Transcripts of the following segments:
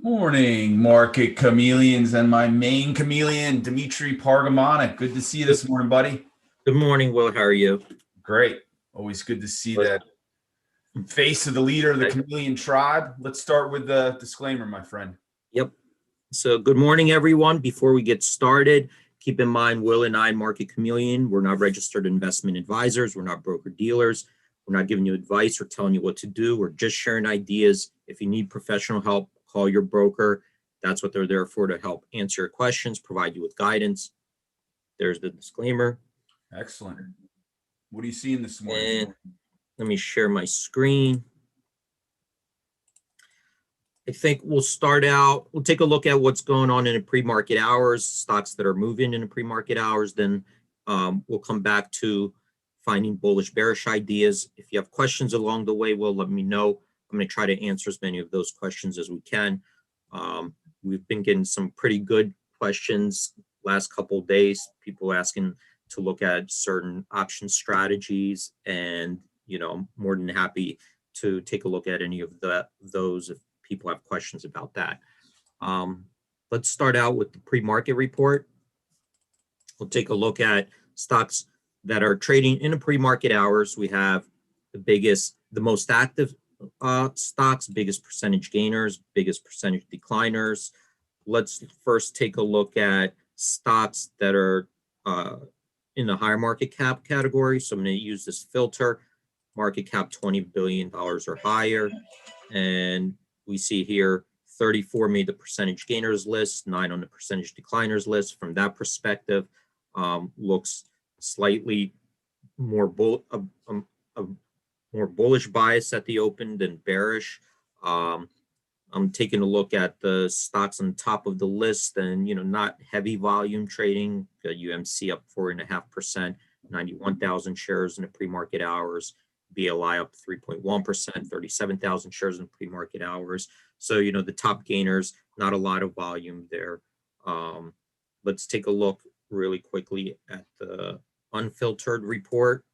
Morning, market chameleons, and my main chameleon, Dimitri Pargamonic. Good to see you this morning, buddy. Good morning, Will. How are you? Great. Always good to see that face of the leader of the chameleon tribe. Let's start with the disclaimer, my friend. Yep. So good morning, everyone. Before we get started, keep in mind, Will and I, Market Chameleon, we're not registered investment advisors. We're not broker dealers. We're not giving you advice or telling you what to do. We're just sharing ideas. If you need professional help, call your broker. That's what they're there for, to help answer your questions, provide you with guidance. There's the disclaimer. Excellent. What are you seeing this morning? And let me share my screen. I think we'll start out, we'll take a look at what's going on in the pre-market hours, stocks that are moving in the pre-market hours. Then we'll come back to finding bullish bearish ideas. If you have questions along the way, Will, let me know. I'm going to try to answer as many of those questions as we can. We've been getting some pretty good questions last couple of days, people asking to look at certain option strategies, and I'm more than happy to take a look at any of those if people have questions about that. Let's start out with the pre-market report. We'll take a look at stocks that are trading in the pre-market hours. We have the most active stocks, biggest percentage gainers, biggest percentage decliners. Let's first take a look at stocks that are in the higher market cap category. So I'm going to use this filter, market cap $20 billion or higher. And we see here 34 made the percentage gainers list, 9 on the percentage decliners list. From that perspective, looks slightly more more bullish bias at the open than bearish. I'm taking a look at the stocks on top of the list, and not heavy volume trading. UMC up 4.5%, 91,000 shares in the pre-market hours. BLI up 3.1%, 37,000 shares in pre-market hours. So, the top gainers, not a lot of volume there. Let's take a look really quickly at the unfiltered report.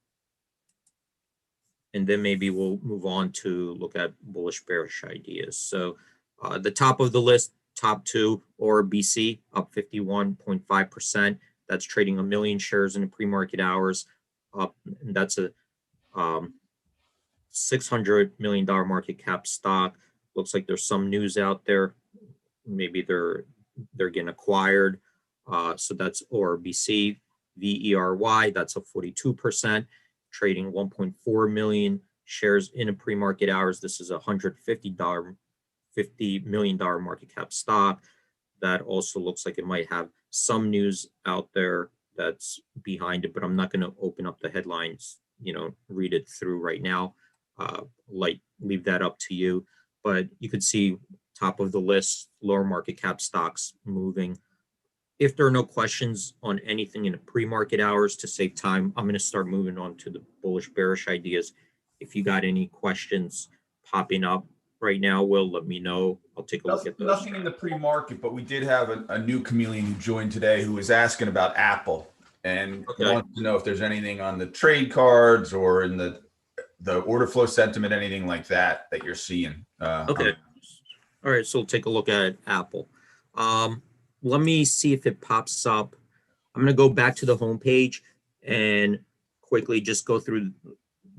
And then maybe we'll move on to look at bullish bearish ideas. So the top of the list, top two, ORBC up 51.5%. That's trading 1 million shares in the pre-market hours. Up, and that's a $600 million market cap stock. Looks like there's some news out there. Maybe they're getting acquired. So that's ORBC. VERY, that's a 42%, trading 1.4 million shares in a pre-market hours. This is a $50 million market cap stock. That also looks like it might have some news out there that's behind it, but I'm not going to open up the headlines, read it through right now. Leave that up to you. But you could see top of the list, lower market cap stocks moving. If there are no questions on anything in the pre-market hours, to save time, I'm going to start moving on to the bullish bearish ideas. If you got any questions popping up right now, Will, let me know. I'll take a look at those. Nothing in the pre-market, but we did have a new chameleon who joined today who was asking about Apple and wants to know if there's anything on the trade cards or in the order flow sentiment, anything like that you're seeing. Okay. All right. So we'll take a look at Apple. Let me see if it pops up. I'm going to go back to the home page and quickly just go through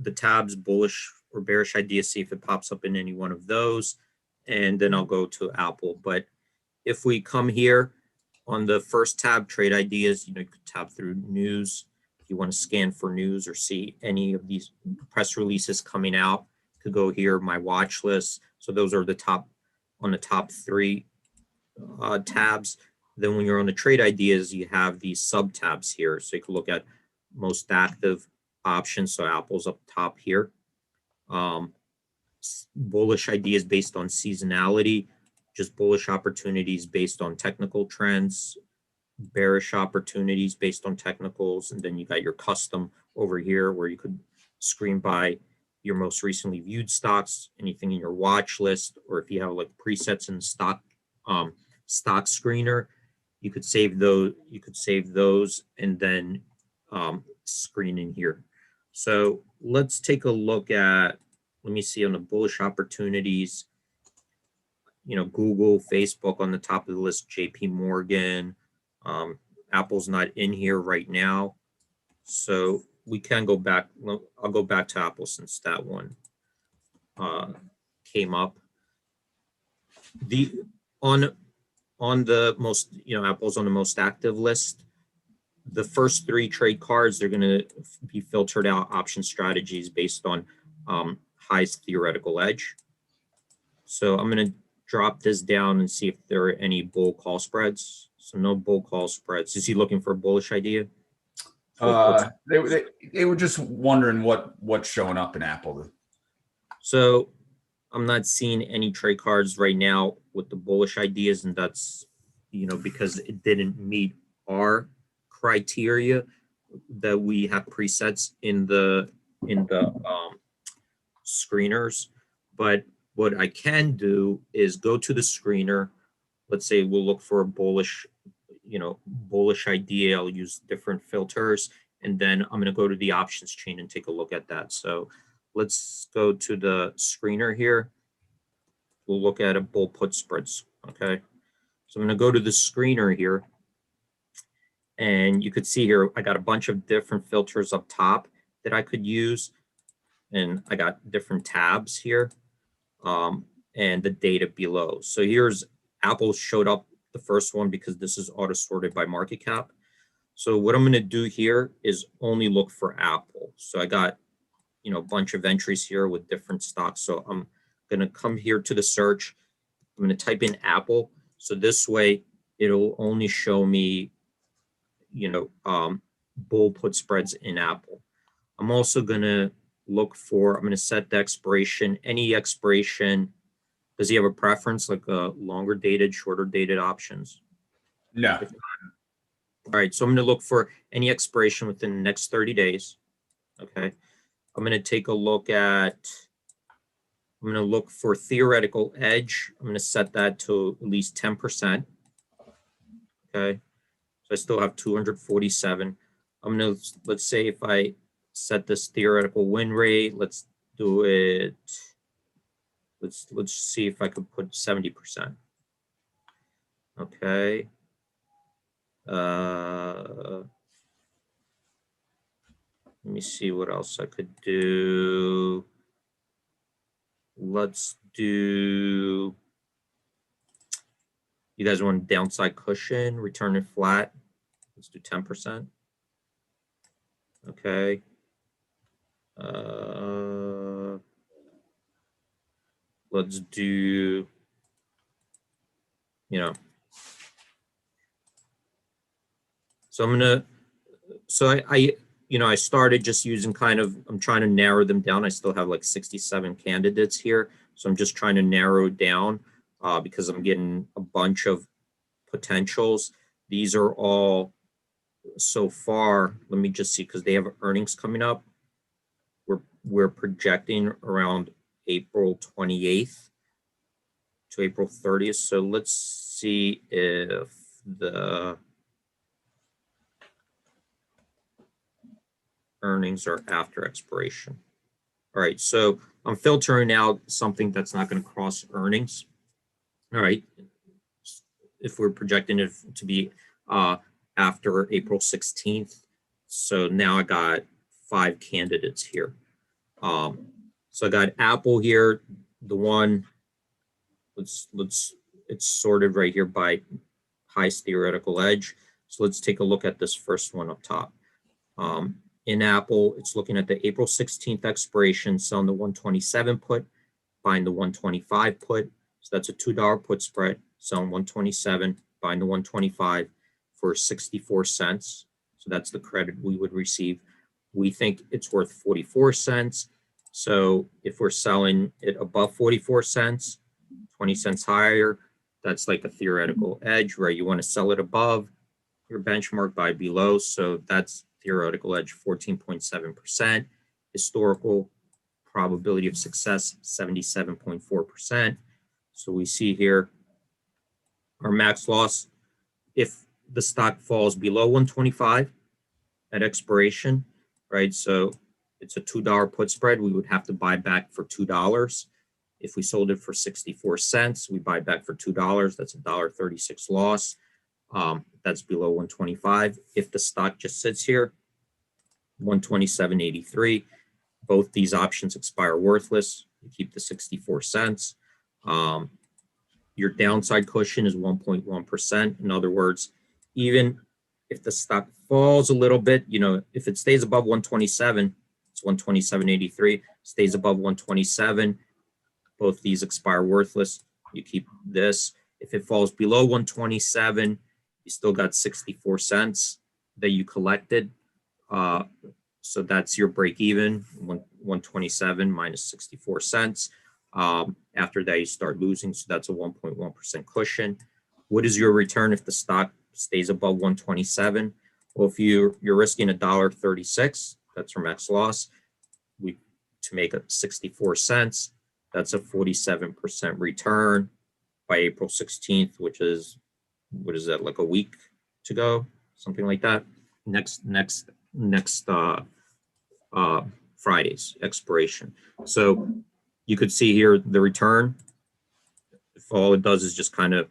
the tabs, bullish or bearish ideas, see if it pops up in any one of those. And then I'll go to Apple. But if we come here on the first tab, trade ideas, you could tab through news. If you want to scan for news or see any of these press releases coming out, you could go here, my watch list. So those are the top 3 tabs. Then when you're on the trade ideas, you have these sub tabs here. So you can look at most active options. So Apple's up top here. Bullish ideas based on seasonality, just bullish opportunities based on technical trends, bearish opportunities based on technicals. And then you got your custom over here where you could screen by your most recently viewed stocks, anything in your watch list, or if you have like presets in the stock screener, you could save those and then screen in here. So let's take a look at, let me see on the bullish opportunities. Google, Facebook on the top of the list, JP Morgan. Apple's not in here right now. So we can go back. I'll go back to Apple since that one came up. On the most, Apple's on the most active list. The first 3 trade cards, they're going to be filtered out option strategies based on highest theoretical edge. So I'm going to drop this down and see if there are any bull call spreads. So no bull call spreads. Is he looking for a bullish idea? They were just wondering what's showing up in Apple. So I'm not seeing any trade cards right now with the bullish ideas, and that's because it didn't meet our criteria that we have presets in the screeners. But what I can do is go to the screener. Let's say we'll look for a bullish idea. I'll use different filters, and then I'm going to go to the options chain and take a look at that. So let's go to the screener here. We'll look at a bull put spreads. Okay. So I'm going to go to the screener here. And you could see here, I got a bunch of different filters up top that I could use. And I got different tabs here and the data below. So here's Apple showed up the first one because this is auto sorted by market cap. So what I'm going to do here is only look for Apple. So I got, a bunch of entries here with different stocks. So I'm going to come here to the search. I'm going to type in Apple. So this way it'll only show me, bull put spreads in Apple. I'm also going to look for, I'm going to set the expiration, any expiration. Does he have a preference, like a longer dated, shorter dated options? No. All right, so I'm going to look for any expiration within the next 30 days. Okay. I'm going to take a look at, I'm going to look for theoretical edge. I'm going to set that to at least 10%. Okay. So I still have 247. I'm going to, let's say if I set this theoretical win rate, let's do it. Let's see if I could put 70%. Okay. Let me see what else I could do. Let's do, you guys want downside cushion, return it flat. Let's do 10%. Okay. Let's do, so I'm gonna, so I started just using I'm trying to narrow them down. I still have like 67 candidates here. So I'm just trying to narrow down because I'm getting a bunch of potentials. These are all so far, let me just see, because they have earnings coming up. We're projecting around April 28th to April 30th. So let's see if the earnings are after expiration. All right, so I'm filtering out something that's not going to cross earnings. All right, if we're projecting it to be after April 16th. So now I got 5 candidates here. So I got Apple here, the one, it's sorted right here by highest theoretical edge. So let's take a look at this first one up top. In Apple, it's looking at the April 16th expiration, selling the 127 put, buying the 125 put. So that's a $2 put spread, selling 127, buying the 125 for 64 cents. So that's the credit we would receive. We think it's worth 44 cents. So if we're selling it above 44 cents, 20 cents higher, that's like a theoretical edge where you want to sell it above your benchmark, buy below. So that's theoretical edge 14.7%. Historical probability of success 77.4%. So we see here our max loss if the stock falls below 125 at expiration, right? So it's a $2 put spread. We would have to buy back for $2. If we sold it for 64 cents, we buy back for $2. That's a $1.36 loss. That's below 125. If the stock just sits here, 127.83. Both these options expire worthless. You keep the 64 cents. Your downside cushion is 1.1%. In other words, even if the stock falls a little bit, if it stays above 127, it's 127.83, stays above 127, both these expire worthless. You keep this. If it falls below 127, you still got 64 cents that you collected. So that's your break even, 127 minus 64 cents. After that, you start losing. So that's a 1.1% cushion. What is your return if the stock stays above 127? Well, if you're risking $1.36, that's your max loss. To make it 64 cents, that's a 47% return by April 16th, which is, what is that, like a week to go, something like that. Next Friday's expiration. So you could see here the return, if all it does is just kind of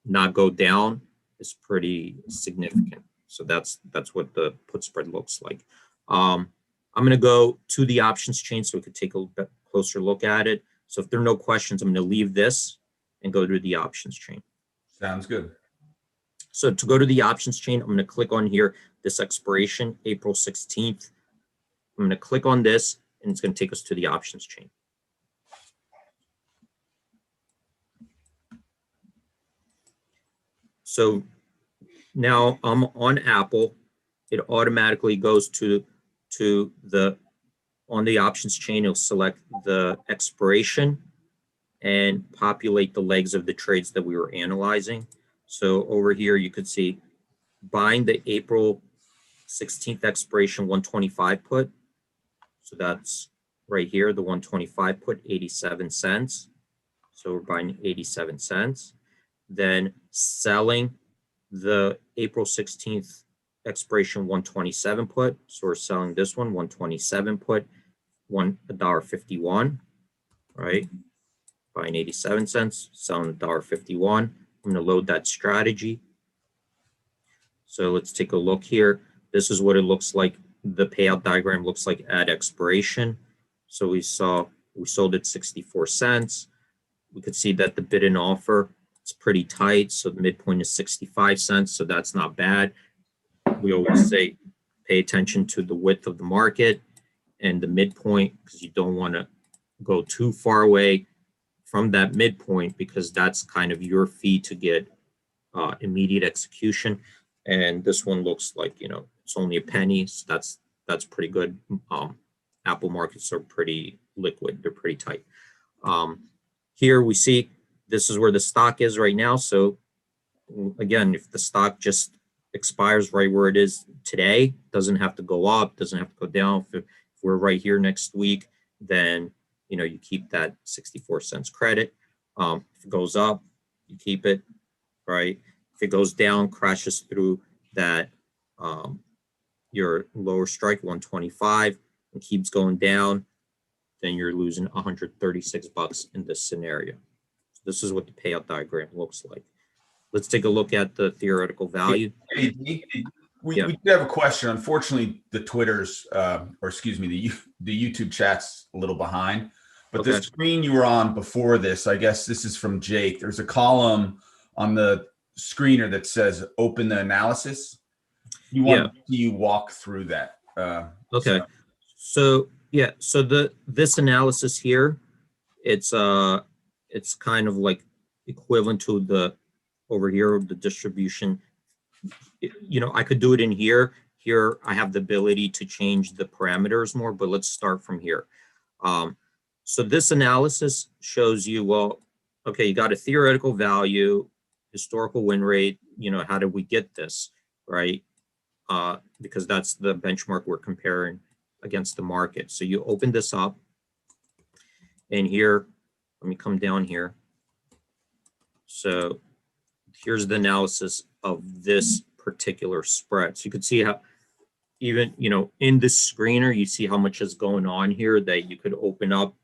not go down, is pretty significant. So that's what the put spread looks like. I'm going to go to the options chain so we could take a bit closer look at it. So if there are no questions, I'm going to leave this and go to the options chain. Sounds good. So to go to the options chain, I'm going to click on here, this expiration, April 16th. I'm going to click on this, and it's going to take us to the options chain. So now I'm on Apple. It automatically goes to on the options chain, it'll select the expiration and populate the legs of the trades that we were analyzing. So over here, you could see buying the April 16th expiration 125 put. So that's right here, the 125 put, 87 cents. So we're buying 87 cents. Then selling the April 16th expiration 127 put. So we're selling this one, 127 put, $1.51, right? Buying 87 cents, selling $1.51. I'm going to load that strategy. So let's take a look here. This is what it looks like. The payout diagram looks like at expiration. So we sold at 64 cents. We could see that the bid and offer, it's pretty tight. So the midpoint is 65 cents. So that's not bad. We always say pay attention to the width of the market and the midpoint, because you don't want to go too far away from that midpoint, because that's kind of your fee to get immediate execution. And this one looks like, it's only a penny. So that's pretty good. Apple markets are pretty liquid. They're pretty tight. Here we see this is where the stock is right now. So again, if the stock just expires right where it is today, doesn't have to go up, doesn't have to go down. If we're right here next week, then you keep that 64 cents credit. If it goes up, you keep it, right? If it goes down, crashes through that your lower strike 125 and keeps going down, then you're losing 136 bucks in this scenario. So this is what the payout diagram looks like. Let's take a look at the theoretical value. We do have a question. Unfortunately, the Twitter's, or excuse me, the YouTube chat's a little behind. But the screen you were on before this, I guess this is from Jake. There's a column on the screener that says "Open the analysis." You want to see you walk through that? Okay. So this analysis here, it's kind of like equivalent to the over here, the distribution. I could do it in here. Here I have the ability to change the parameters more, but let's start from here. So this analysis shows you, well, okay, you got a theoretical value, historical win rate. How did we get this, right? Because that's the benchmark we're comparing against the market. So you open this up, and here, let me come down here. So here's the analysis of this particular spread. So you can see how even, in this screener, you see how much is going on here that you could open up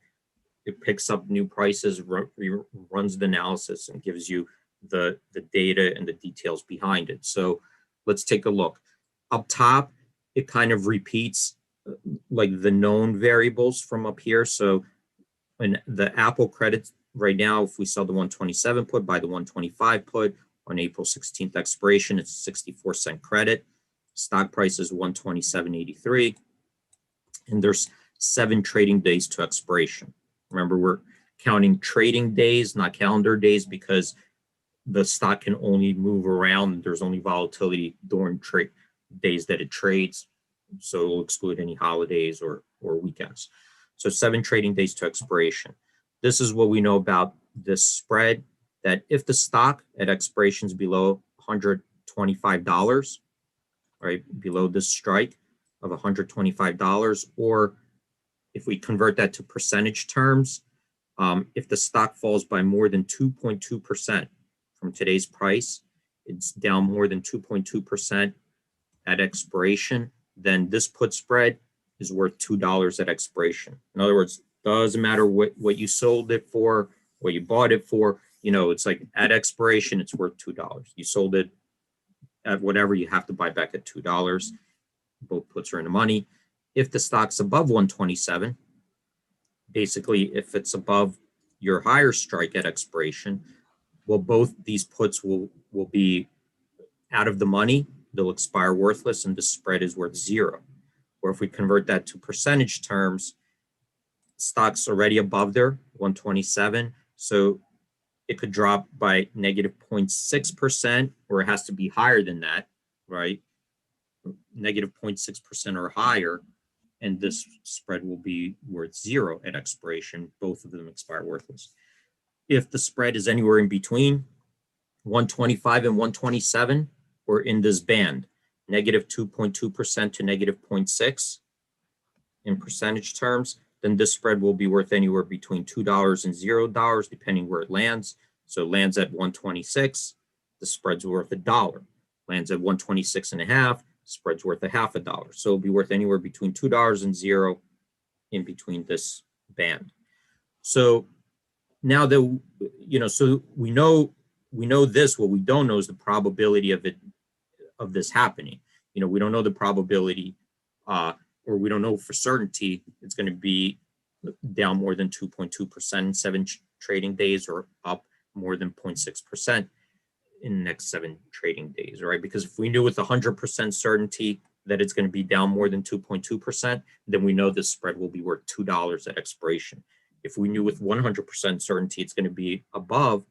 it picks up new prices, runs the analysis, and gives you the data and the details behind it. So let's take a look. Up top, it kind of repeats like the known variables from up here. So in the Apple credits right now, if we sell the 127 put, buy the 125 put on April 16th expiration, it's a 64-cent credit. Stock price is 127.83, and there's 7 trading days to expiration. Remember, we're counting trading days, not calendar days, because the stock can only move around. There's only volatility during trade days that it trades. So it'll exclude any holidays or weekends. So 7 trading days to expiration. This is what we know about this spread, that if the stock at expiration is below $125, right, below this strike of $125, or if we convert that to percentage terms, if the stock falls by more than 2.2% from today's price, it's down more than 2.2% at expiration, then this put spread is worth $2 at expiration. In other words, doesn't matter what you sold it for, what you bought it for, it's like at expiration, it's worth $2. You sold it at whatever, you have to buy back at $2. Both puts are in the money. If the stock's above 127, basically if it's above your higher strike at expiration, well, both these puts will be out of the money, they'll expire worthless, and the spread is worth 0. Or if we convert that to percentage terms, stock's already above there, 127, so it could drop by negative 0.6%, or it has to be higher than that, right? Negative 0.6% or higher, and this spread will be worth 0 at expiration. Both of them expire worthless. If the spread is anywhere in between 125 and 127, or in this band, negative 2.2% to negative 0.6 in percentage terms, then this spread will be worth anywhere between $2 and $0, depending where it lands. So it lands at 126, the spread's worth $1. Lands at 126.5, spread's worth $0.50. So it'll be worth anywhere between $2 and 0 in between this band. So now that so we know this, what we don't know is the probability of this happening. We don't know the probability, or we don't know for certainty it's going to be down more than 2.2% in 7 trading days, or up more than 0.6% in the next 7 trading days, right? Because if we knew with 100% certainty that it's going to be down more than 2.2%, then we know this spread will be worth $2 at expiration. If we knew with 100% certainty it's going to be above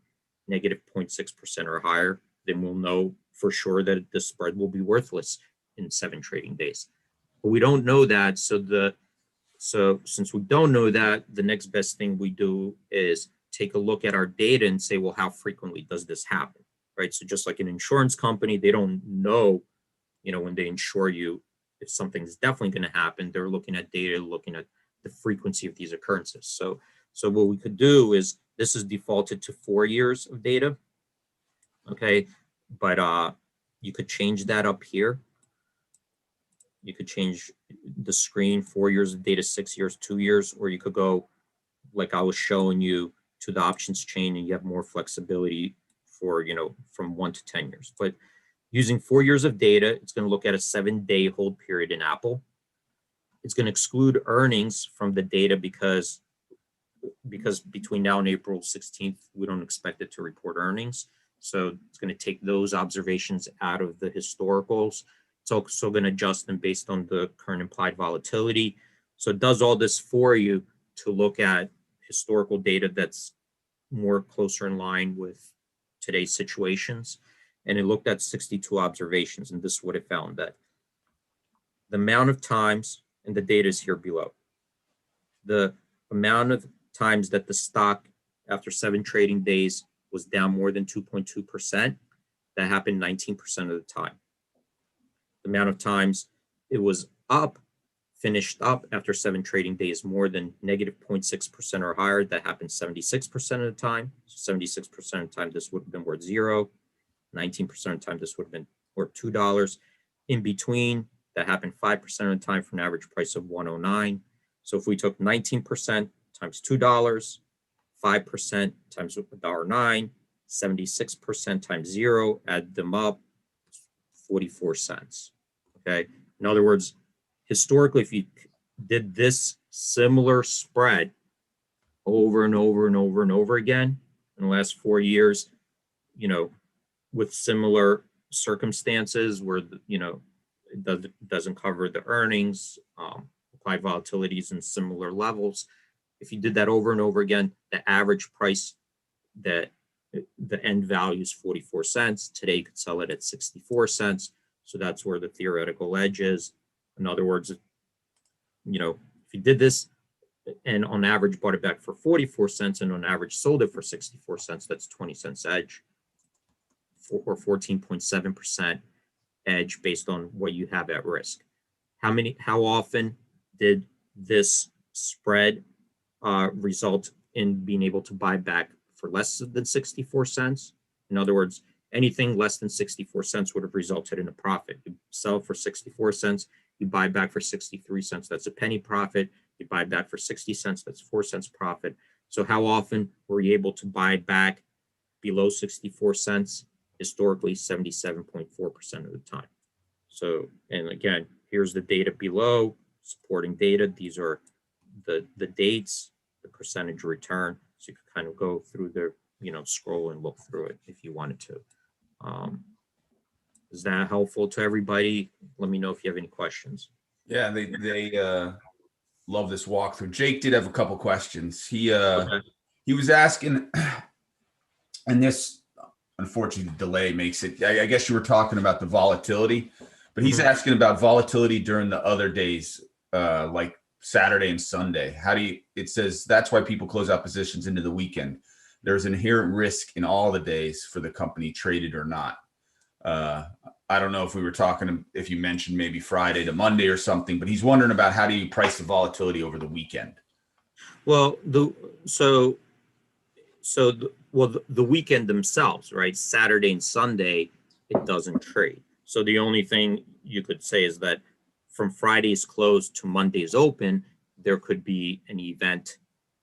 negative 0.6% or higher, then we'll know for sure that the spread will be worthless in 7 trading days. But we don't know that, so since we don't know that, the next best thing we do is take a look at our data and say, well, how frequently does this happen, right? So just like an insurance company, they don't know, when they insure you, if something's definitely going to happen. They're looking at data, looking at the frequency of these occurrences. So what we could do is, this is defaulted to 4 years of data, okay? But you could change that up here. You could change the screen, 4 years of data, 6 years, 2 years, or you could go, like I was showing you, to the options chain, and you have more flexibility for, from 1 to 10 years. But using 4 years of data, it's going to look at a 7-day hold period in Apple. It's going to exclude earnings from the data because between now and April 16th, we don't expect it to report earnings. So it's going to take those observations out of the historicals. It's also going to adjust them based on the current implied volatility. So it does all this for you to look at historical data that's more closer in line with today's situations. And it looked at 62 observations, and this is what it found, that the amount of times, and the data is here below, the amount of times that the stock after 7 trading days was down more than 2.2%, that happened 19% of the time. The amount of times it was up, finished up after 7 trading days more than negative 0.6% or higher, that happened 76% of the time. So 76% of the time this would have been worth 0. 19% of the time this would have been worth $2. In between, that happened 5% of the time for an average price of 109. So if we took 19% times $2, 5% times $1.09, 76% times 0, add them up, 44 cents. Okay. In other words, historically, if you did this similar spread over and over and over and over again in the last 4 years, you know, with similar circumstances where, you know, it doesn't cover the earnings, applied volatilities in similar levels. If you did that over and over again, the average price that the end value is 44 cents. Today you could sell it at 64 cents. So that's where the theoretical edge is. In other words, you know, if you did this and on average bought it back for 44 cents and on average sold it for 64 cents, that's 20 cents edge or 14.7% edge based on what you have at risk. How often did this spread result in being able to buy back for less than 64 cents? In other words, anything less than 64 cents would have resulted in a profit. You sell for 64 cents, you buy back for 63 cents, that's a penny profit. You buy back for 60 cents, that's 4 cents profit. So how often were you able to buy back below 64 cents? Historically, 77.4% of the time. So, and again, here's the data below, supporting data. These are the dates, the percentage return. So you could kind of go through the, you know, scroll and look through it if you wanted to. Is that helpful to everybody? Let me know if you have any questions. Yeah, they love this walkthrough. Jake did have a couple questions. He was asking, and this unfortunately delay makes it. I guess you were talking about the volatility, but he's asking about volatility during the other days, like Saturday and Sunday. How do you? It says that's why people close out positions into the weekend. There's inherent risk in all the days for the company, traded or not. I don't know if we were talking, if you mentioned maybe Friday to Monday or something, but he's wondering about how do you price the volatility over the weekend? Well, the weekend themselves, right? Saturday and Sunday, it doesn't trade. So the only thing you could say is that from Friday's close to Monday's open, there could be an event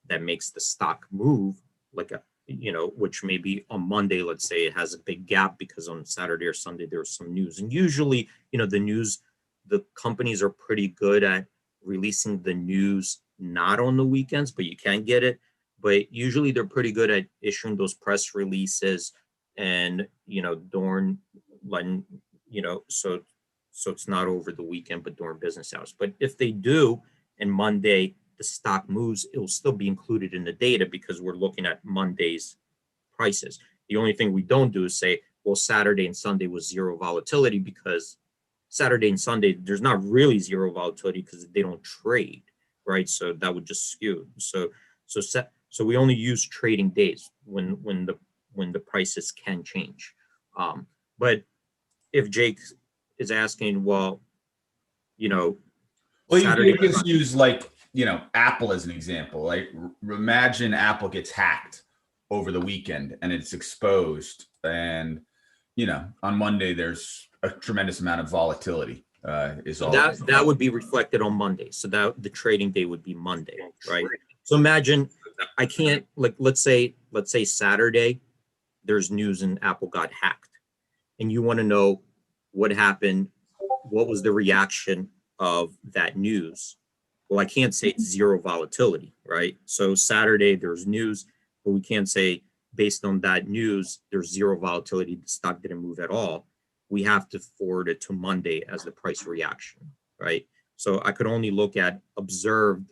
that makes the stock move, like a, you know, which maybe on Monday, let's say it has a big gap because on Saturday or Sunday there's some news. And usually, you know, the news, the companies are pretty good at releasing the news not on the weekends, but you can get it. But usually they're pretty good at issuing those press releases and, you know, during, you know, so it's not over the weekend, but during business hours. But if they do, and Monday the stock moves, it will still be included in the data because we're looking at Monday's prices. The only thing we don't do is say, well, Saturday and Sunday was zero volatility, because Saturday and Sunday, there's not really zero volatility because they don't trade, right? So that would just skew. So we only use trading days when the prices can change. But if Jake is asking, well, you know, well, you can just use, like, you know, Apple as an example. Like, imagine Apple gets hacked over the weekend and it's exposed, and, you know, on Monday there's a tremendous amount of volatility. That would be reflected on Monday. So that the trading day would be Monday, right? So imagine I can't, like, let's say Saturday there's news and Apple got hacked, and you want to know what happened, what was the reaction of that news. Well, I can't say it's zero volatility, right? So Saturday there's news, but we can't say based on that news there's zero volatility, the stock didn't move at all. We have to forward it to Monday as the price reaction, right? So I could only look at observed,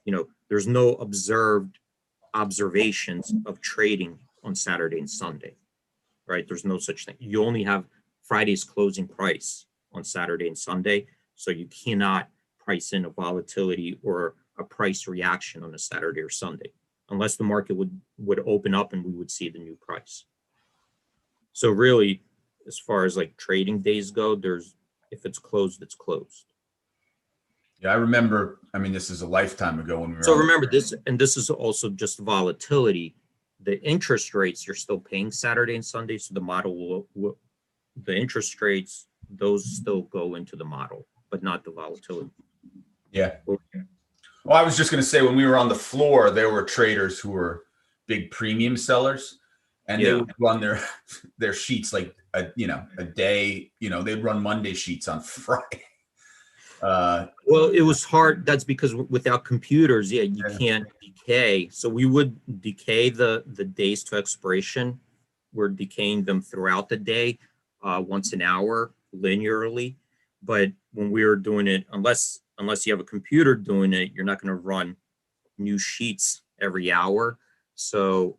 you know, there's no observed observations of trading on Saturday and Sunday, right? There's no such thing. You only have Friday's closing price on Saturday and Sunday. So you cannot price in a volatility or a price reaction on a Saturday or Sunday, unless the market would open up and we would see the new price. So really, as far as like trading days go, if it's closed, it's closed. Yeah, I remember, I mean, this is a lifetime ago when we were. So remember this, and this is also just volatility. The interest rates, you're still paying Saturday and Sunday. So the model will the interest rates, those still go into the model, but not the volatility. Yeah. Well, I was just going to say, when we were on the floor, there were traders who were big premium sellers, and they would run their sheets like a day. They'd run Monday sheets on Friday. Well, it was hard. That's because without computers, you can't decay. So we would decay the days to expiration. We're decaying them throughout the day, once an hour linearly. But when we were doing it, unless you have a computer doing it, you're not going to run new sheets every hour. So,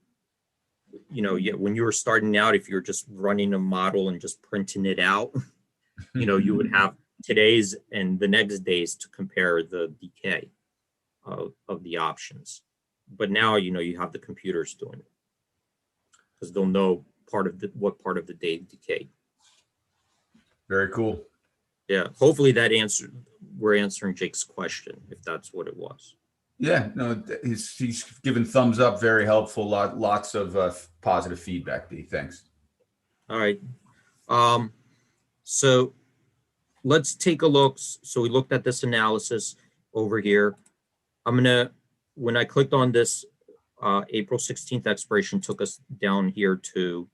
when you were starting out, if you're just running a model and just printing it out, you would have today's and the next days to compare the decay of the options. But now, you have the computers doing it because they'll know what part of the day decayed. Very cool. Yeah, hopefully we're answering Jake's question, if that's what it was. Yeah, no, he's given thumbs up. Very helpful. Lots of positive feedback, B. Thanks. All right. So let's take a look. So we looked at this analysis over here. When I clicked on this, April 16th expiration took us down here to,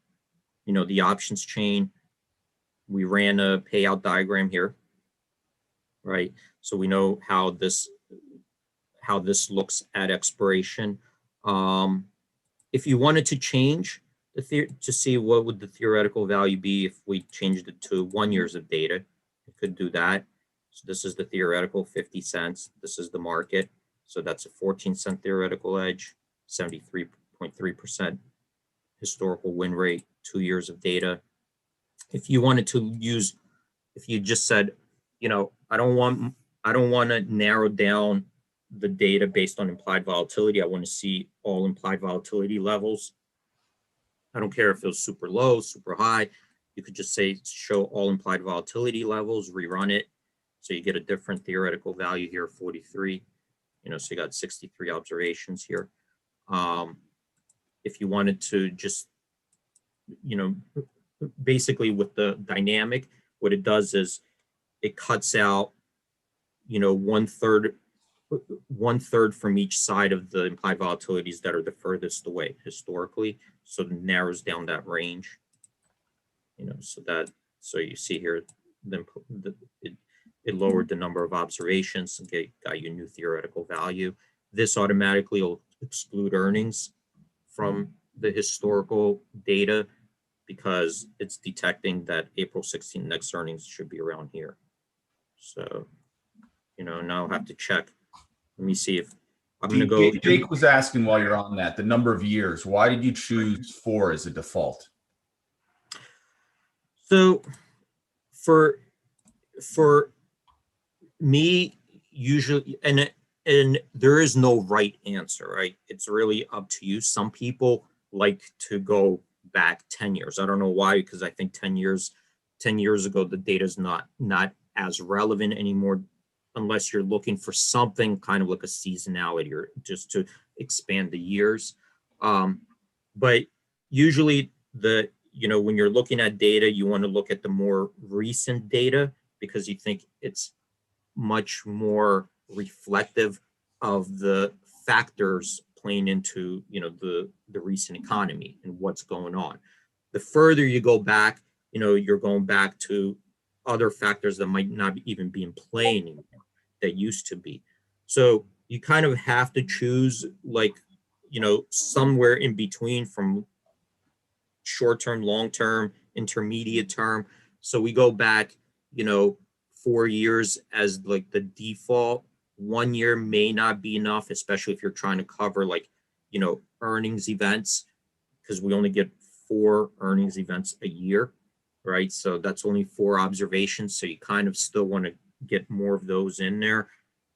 the options chain. We ran a payout diagram here, right? So we know how this looks at expiration. If you wanted to change to see what would the theoretical value be if we changed it to 1 year of data, you could do that. So this is the theoretical 50 cents. This is the market. So that's a 14-cent theoretical edge, 73.3% historical win rate, 2 years of data. If you wanted to if you just said, I don't want to narrow down the data based on implied volatility. I want to see all implied volatility levels. I don't care if it was super low, super high. You could just say show all implied volatility levels, rerun it. So you get a different theoretical value here, 43. So you got 63 observations here. If you wanted to just, basically with the dynamic, what it does is it cuts out, one third from each side of the implied volatilities that are the furthest away historically. So it narrows down that range, so you see here, it lowered the number of observations and got you a new theoretical value. This automatically will exclude earnings from the historical data because it's detecting that April 16th next earnings should be around here. So, now I'll have to check. Let me see if I'm going to go. Jake was asking while you're on that, the number of years. Why did you choose 4 as a default? So for me, usually, and there is no right answer, right? It's really up to you. Some people like to go back 10 years. I don't know why, because I think 10 years ago, the data is not as relevant anymore, unless you're looking for something kind of like a seasonality or just to expand the years. But usually when you're looking at data, you want to look at the more recent data because you think it's much more reflective of the factors playing into the recent economy and what's going on. The further you go back, you're going back to other factors that might not even be in play anymore that used to be. So you kind of have to choose somewhere in between from short-term, long-term, intermediate term. So we go back, 4 years as like the default. 1 year may not be enough, especially if you're trying to cover earnings events, because we only get 4 earnings events a year, right? So that's only 4 observations. So you kind of still want to get more of those in there,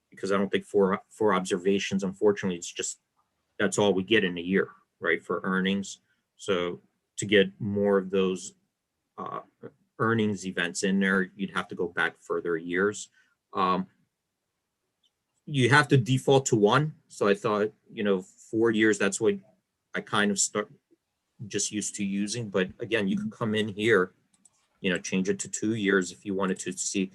because I don't think four observations, unfortunately, that's all we get in a year, right, for earnings. So to get more of those earnings events in there, you'd have to go back further years. You have to default to 1. So I thought, 4 years, that's what I kind of just used to using. But again, you could come in here, change it to 2 years if you wanted to see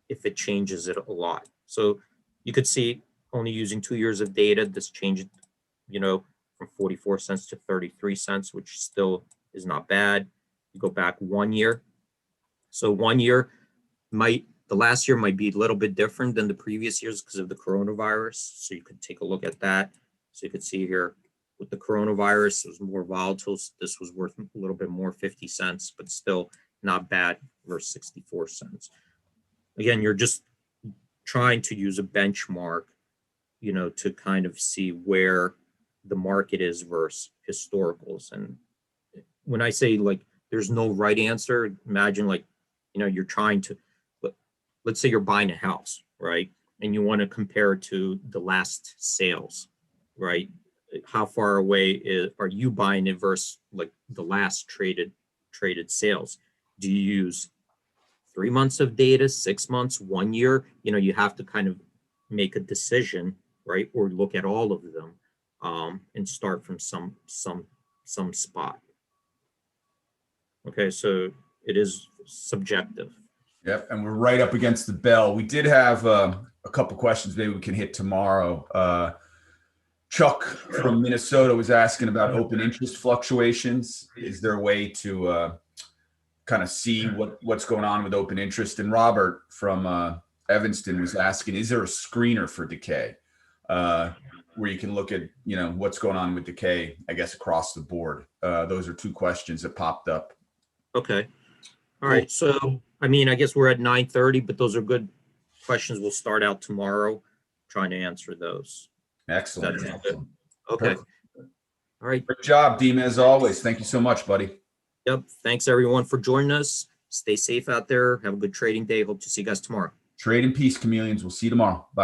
if it changes it a lot. So you could see only using 2 years of data. This changed, from 44 cents to 33 cents, which still is not bad. You go back 1 year. So 1 year the last year might be a little bit different than the previous years because of the coronavirus. So you could take a look at that. So you could see here with the coronavirus, it was more volatile. So this was worth a little bit more, 50 cents, but still not bad versus 64 cents. Again, you're just trying to use a benchmark, to kind of see where the market is versus historicals. And when I say like there's no right answer, imagine you're trying to, let's say you're buying a house, right? And you want to compare it to the last sales, right? How far away are you buying it versus like the last traded sales? Do you use 3 months of data, 6 months, 1 year? You have to kind of make a decision, right? Or look at all of them and start from some spot. Okay, so it is subjective. Yep, and we're right up against the bell. We did have a couple questions maybe we can hit tomorrow. Chuck from Minnesota was asking about open interest fluctuations. Is there a way to kind of see what's going on with open interest? And Robert from Evanston was asking, is there a screener for decay where you can look at, what's going on with decay, I guess, across the board? Those are two questions that popped up. Okay. All right. So, I guess we're at 9:30, but those are good questions. We'll start out tomorrow trying to answer those. Excellent. Okay. Perfect. All right. Great job, Deem, as always. Thank you so much, buddy. Yep. Thanks, everyone, for joining us. Stay safe out there. Have a good trading day. Hope to see you guys tomorrow. Trade in peace, chameleons. We'll see you tomorrow. Bye.